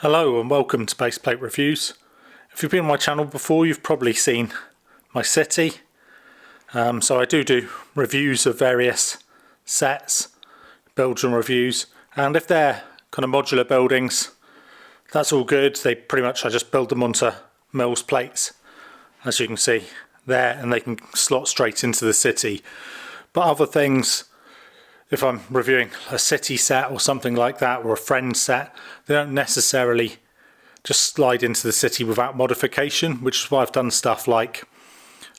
Hello and welcome to Baseplate Reviews. If you've been on my channel before, you've probably seen my city. So I do reviews of various sets, builds and reviews, and if they're kind of modular buildings, that's all good. I just build them onto Mills plates, as you can see there, and they can slot straight into the city. But other things, if I'm reviewing a city set or something like that, or a friend set, they don't necessarily just slide into the city without modification, which is why I've done stuff like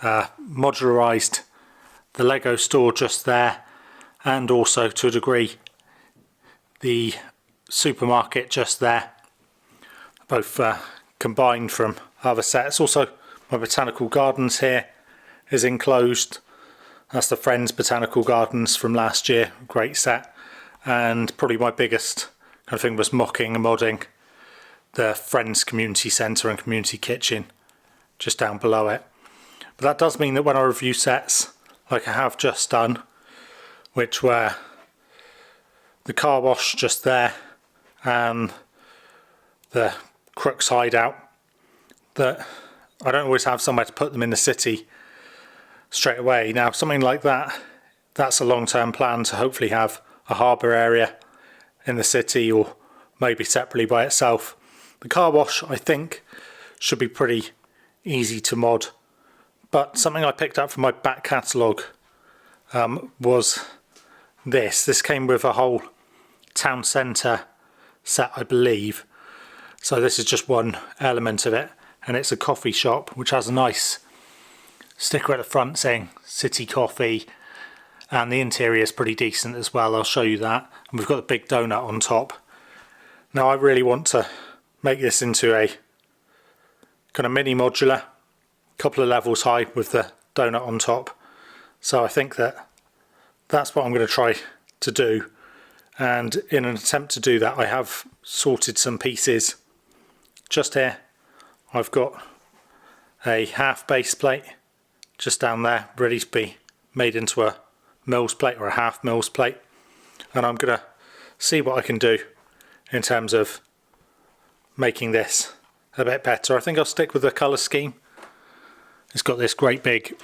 modularized the Lego store just there, and also to a degree the supermarket just there, both combined from other sets. Also my botanical gardens here is enclosed. That's the Friends Botanical Gardens from last year, great set. And probably my biggest kind of thing was mocking and modding the Friends Community Centre and Community Kitchen just down below it. But that does mean that when I review sets, like I have just done, which were the car wash just there and the Crook's hideout, that I don't always have somewhere to put them in the city straight away. Now something like that, that's a long-term plan to hopefully have a harbour area in the city, or maybe separately by itself. The car wash I think should be pretty easy to mod, but something I picked up from my back catalogue was this came with a whole town centre set, I believe. So this is just one element of it, and it's a coffee shop which has a nice sticker at the front saying City Coffee, and the interior is pretty decent as well. I'll show you that. And we've got the big donut on top. Now I really want to make this into a kind of mini modular, couple of levels high with the donut on top. So I think that's what I'm going to try to do, and in an attempt to do that I have sorted some pieces just here. I've got a half base plate just down there, ready to be made into a Mills plate or a half Mills plate, and I'm gonna see what I can do in terms of making this a bit better. I think I'll stick with the colour scheme. It's got this great big,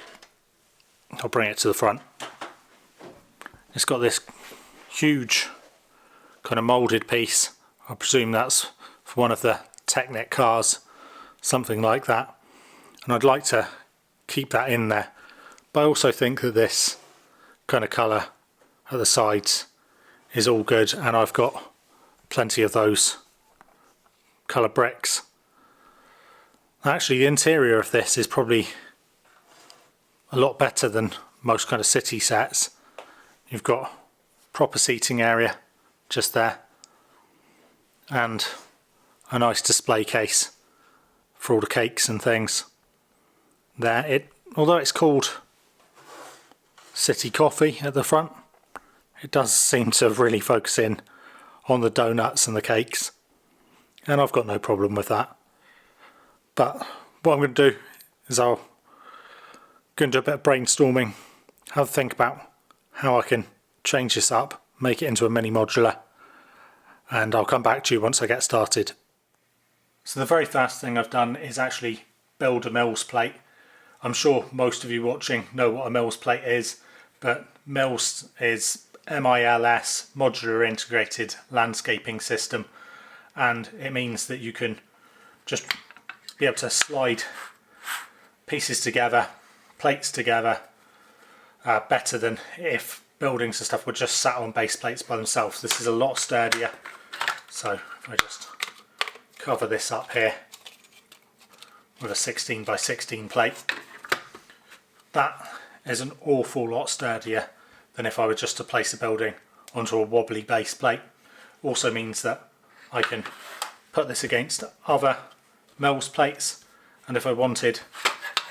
I'll bring it to the front, it's got this huge kind of moulded piece. I presume that's for one of the Technic cars, something like that, and I'd like to keep that in there. But I also think that this kind of colour at the sides is all good, and I've got plenty of those colour bricks. Actually the interior of this is probably a lot better than most kind of city sets. You've got proper seating area just there, and a nice display case for all the cakes and things there. Although it's called City Coffee at the front, it does seem to really focus in on the donuts and the cakes, and I've got no problem with that. But what I'm going to do is I'm going to do a bit of brainstorming, have a think about how I can change this up, make it into a mini modular, and I'll come back to you once I get started. So the very first thing I've done is actually build a Mills plate. I'm sure most of you watching know what a Mills plate is, but Mills is MILS, Modular Integrated Landscaping System, and it means that you can just be able to slide pieces together, plates together, better than if buildings and stuff were just sat on base plates by themselves. This is a lot sturdier. So if I just cover this up here with a 16 by 16 plate, that is an awful lot sturdier than if I were just to place a building onto a wobbly base plate. Also means that I can put this against other Mills plates, and if I wanted,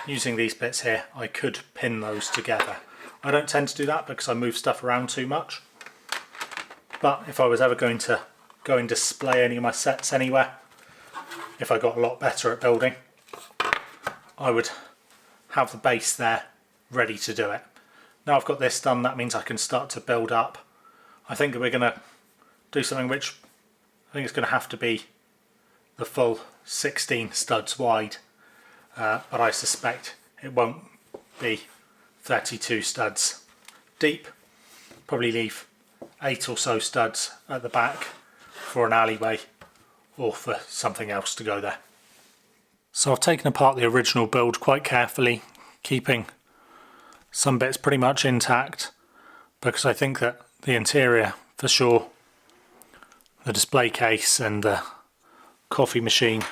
using these bits here, I could pin those together. I don't tend to do that because I move stuff around too much, but if I was ever going to go and display any of my sets anywhere, if I got a lot better at building, I would have the base there ready to do it. Now I've got this done, that means I can start to build up. I think we're going to do something which I think is going to have to be the full 16 studs wide, but I suspect it won't be 32 studs deep. Probably leave 8 or so studs at the back for an alleyway or for something else to go there. So I've taken apart the original build quite carefully, keeping some bits pretty much intact, because I think that the interior, for sure, the display case and the coffee machine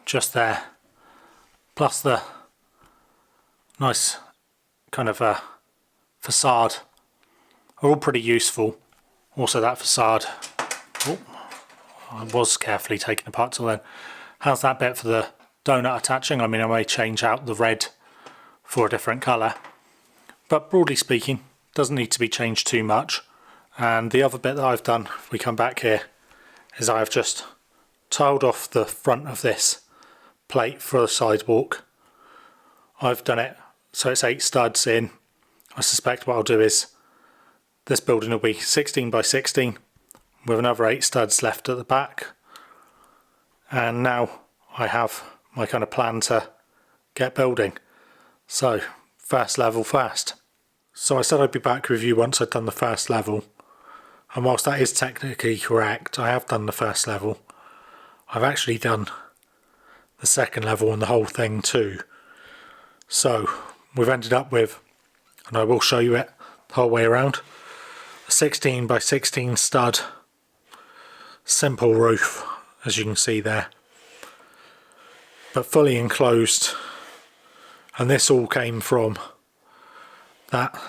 just there, plus the nice kind of a facade, are all pretty useful. Also that facade, oh, I was carefully taken apart till then. How's that bit for the donut attaching? I mean, I may change out the red for a different colour, but broadly speaking, doesn't need to be changed too much. And the other bit that I've done, if we come back here, is I've just tiled off the front of this plate for the sidewalk. I've done it so it's 8 studs in. I suspect what I'll do is this building will be 16 by 16 with another 8 studs left at the back. And now I have my kind of plan to get building. So first level first. So I said I'd be back with you once I'd done the first level, and whilst that is technically correct, I have done the first level. I've actually done the second level and the whole thing too. So we've ended up with, and I will show you it the whole way around, a 16 by 16 stud simple roof, as you can see there, but fully enclosed. And this all came from that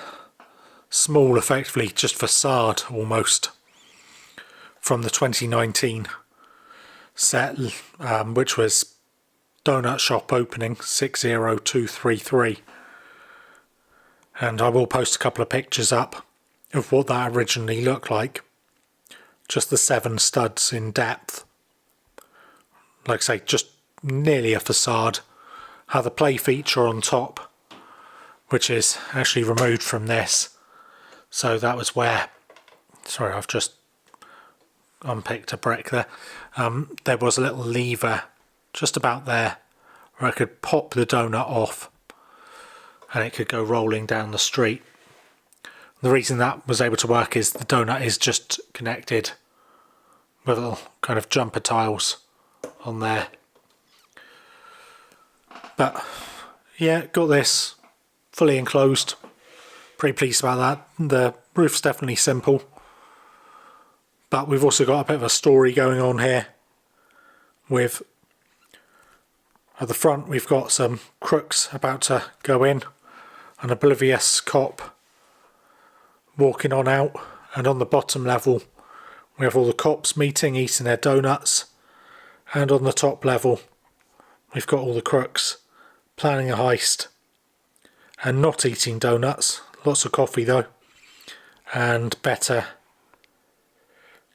small, effectively just facade almost, from the 2019 set, which was Donut Shop Opening 60233. And I will post a couple of pictures up of what that originally looked like. Just the 7 studs in depth. Like I say, just nearly a facade. Had the play feature on top, which is actually removed from this. So that was where, sorry, I've just unpicked a brick there. There was a little lever just about there where I could pop the donut off and it could go rolling down the street. The reason that was able to work is the donut is just connected with little kind of jumper tiles on there. But yeah, got this fully enclosed. Pretty pleased about that. The roof's definitely simple, but we've also got a bit of a story going on here. With at the front we've got some crooks about to go in, an oblivious cop walking on out, and on the bottom level we have all the cops meeting, eating their donuts, and on the top level we've got all the crooks planning a heist and not eating donuts. Lots of coffee though, and better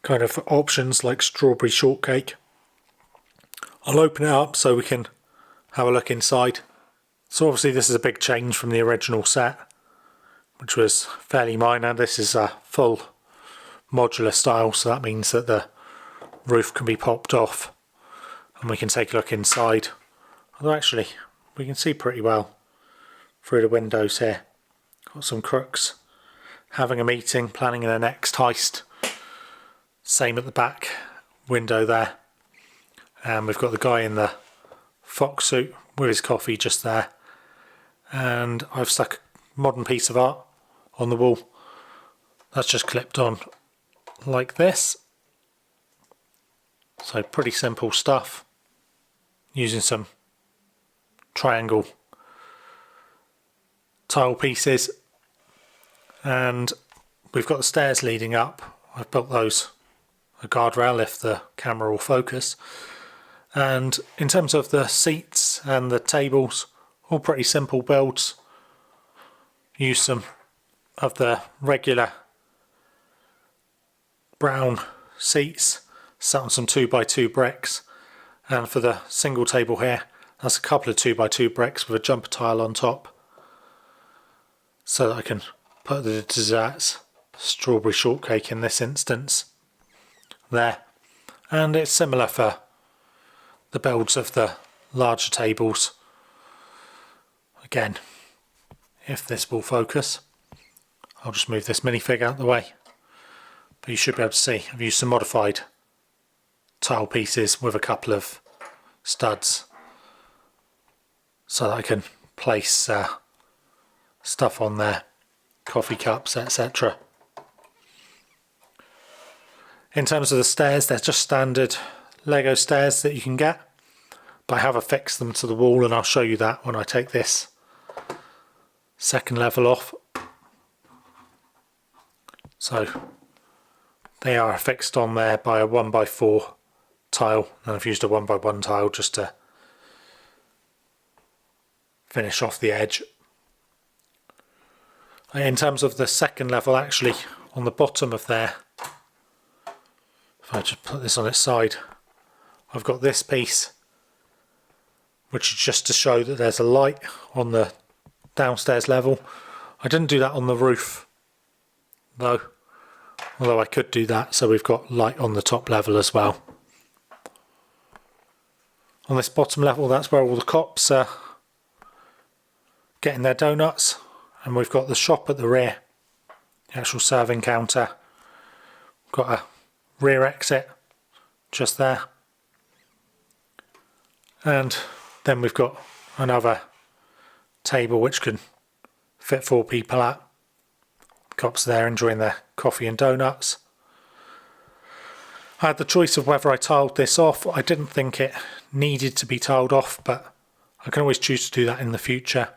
kind of options like strawberry shortcake. I'll open it up so we can have a look inside. So obviously this is a big change from the original set, which was fairly minor. This is a full modular style, so that means that the roof can be popped off and we can take a look inside. Although actually we can see pretty well through the windows here. Got some crooks having a meeting, planning their next heist. Same at the back window there. And we've got the guy in the fox suit with his coffee just there. And I've stuck a modern piece of art on the wall. That's just clipped on like this. So pretty simple stuff. Using some triangle tile pieces. And we've got the stairs leading up. I've built those a guardrail if the camera will focus. And in terms of the seats and the tables, all pretty simple builds. Use some of the regular brown seats, sat on some 2x2 bricks, and for the single table here, that's a couple of 2x2 bricks with a jumper tile on top, so that I can put the desserts, strawberry shortcake in this instance, there. And it's similar for the builds of the larger tables. Again, if this will focus, I'll just move this minifig out of the way. But you should be able to see I've used some modified tile pieces with a couple of studs so that I can place stuff on there, coffee cups, etc. In terms of the stairs, they're just standard Lego stairs that you can get, but I have affixed them to the wall, and I'll show you that when I take this second level off. So they are affixed on there by a 1x4 tile, and I've used a 1x1 tile just to finish off the edge. In terms of the second level, actually on the bottom of there, if I just put this on its side, I've got this piece which is just to show that there's a light on the downstairs level. I didn't do that on the roof though, although I could do that, so we've got light on the top level as well. On this bottom level, that's where all the cops are getting their donuts, and we've got the shop at the rear, the actual serving counter. Got a rear exit just there, and then we've got another table which can fit 4 people at. Cops there enjoying their coffee and donuts. I had the choice of whether I tiled this off. I didn't think it needed to be tiled off, but I can always choose to do that in the future.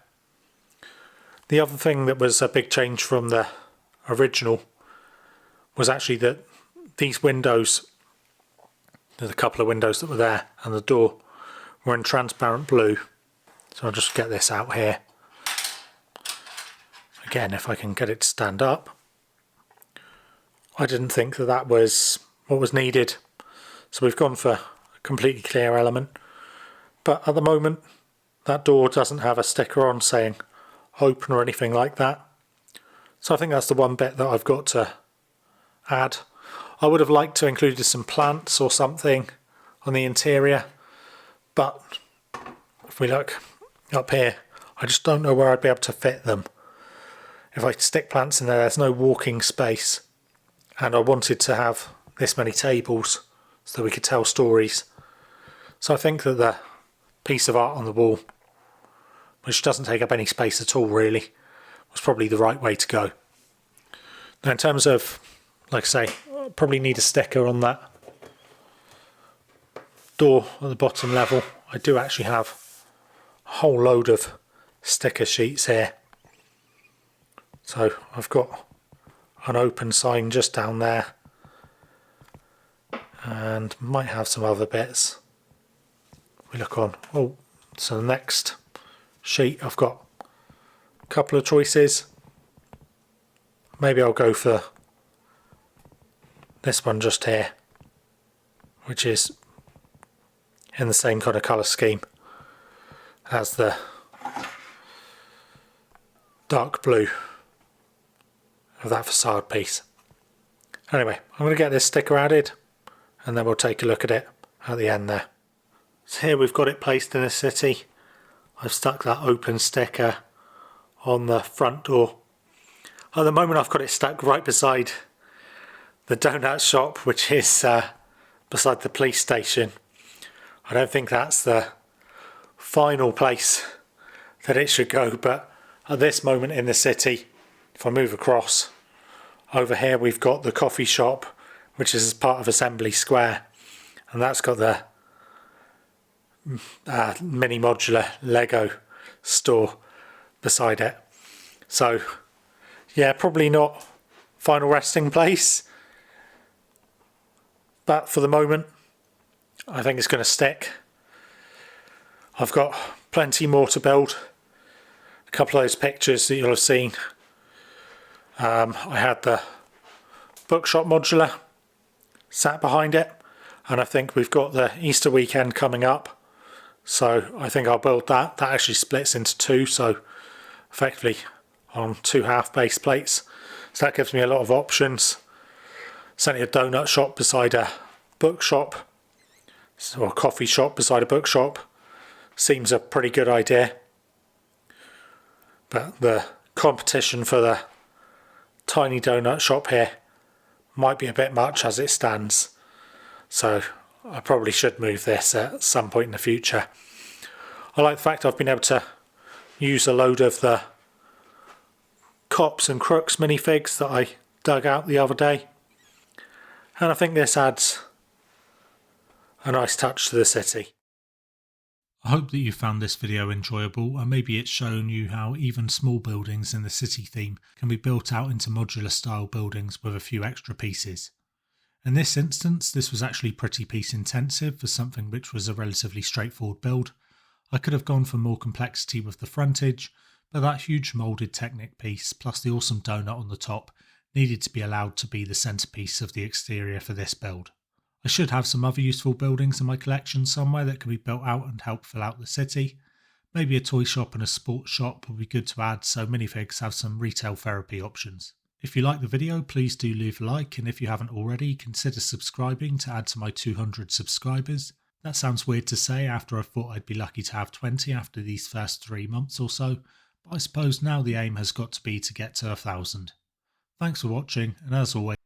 The other thing that was a big change from the original was actually that these windows, there's a couple of windows that were there, and the door were in transparent blue. So I'll just get this out here. Again, if I can get it to stand up. I didn't think that that was what was needed, so we've gone for a completely clear element. But at the moment, that door doesn't have a sticker on saying open or anything like that. So I think that's the one bit that I've got to add. I would have liked to include some plants or something on the interior, but if we look up here, I just don't know where I'd be able to fit them. If I stick plants in there, there's no walking space, and I wanted to have this many tables so that we could tell stories. So I think that the piece of art on the wall, which doesn't take up any space at all really, was probably the right way to go. Now in terms of, like I say, I probably need a sticker on that door at the bottom level. I do actually have a whole load of sticker sheets here. So I've got an open sign just down there, and might have some other bits. We look on. Oh, so the next sheet I've got a couple of choices. Maybe I'll go for this one just here, which is in the same kind of colour scheme as the dark blue of that facade piece. Anyway, I'm going to get this sticker added, and then we'll take a look at it at the end there. So here we've got it placed in the city. I've stuck that open sticker on the front door. At the moment I've got it stuck right beside the donut shop, which is beside the police station. I don't think that's the final place that it should go, but at this moment in the city, if I move across, over here we've got the coffee shop, which is part of Assembly Square, and that's got the mini modular Lego store beside it. So yeah, probably not final resting place, but for the moment I think it's going to stick. I've got plenty more to build. A couple of those pictures that you'll have seen, I had the bookshop modular sat behind it, and I think we've got the Easter weekend coming up, so I think I'll build that. That actually splits into 2, so effectively on 2 half base plates, so that gives me a lot of options. Certainly a donut shop beside a bookshop So a coffee shop beside a bookshop seems a pretty good idea. But the competition for the tiny donut shop here might be a bit much as it stands. So I probably should move this at some point in the future. I like the fact I've been able to use a load of the Cops and Crooks minifigs that I dug out the other day. And I think this adds a nice touch to the city. I hope that you found this video enjoyable, and maybe it's shown you how even small buildings in the city theme can be built out into modular style buildings with a few extra pieces. In this instance, this was actually pretty piece intensive for something which was a relatively straightforward build. I could have gone for more complexity with the frontage, but that huge moulded Technic piece plus the awesome donut on the top needed to be allowed to be the centrepiece of the exterior for this build. I should have some other useful buildings in my collection somewhere that can be built out and help fill out the city. Maybe a toy shop and a sports shop would be good to add, so minifigs have some retail therapy options. If you like the video, please do leave a like, and if you haven't already, consider subscribing to add to my 200 subscribers. That sounds weird to say after I thought I'd be lucky to have 20 after these first 3 months or so, but I suppose now the aim has got to be to get to 1,000. Thanks for watching, and as always,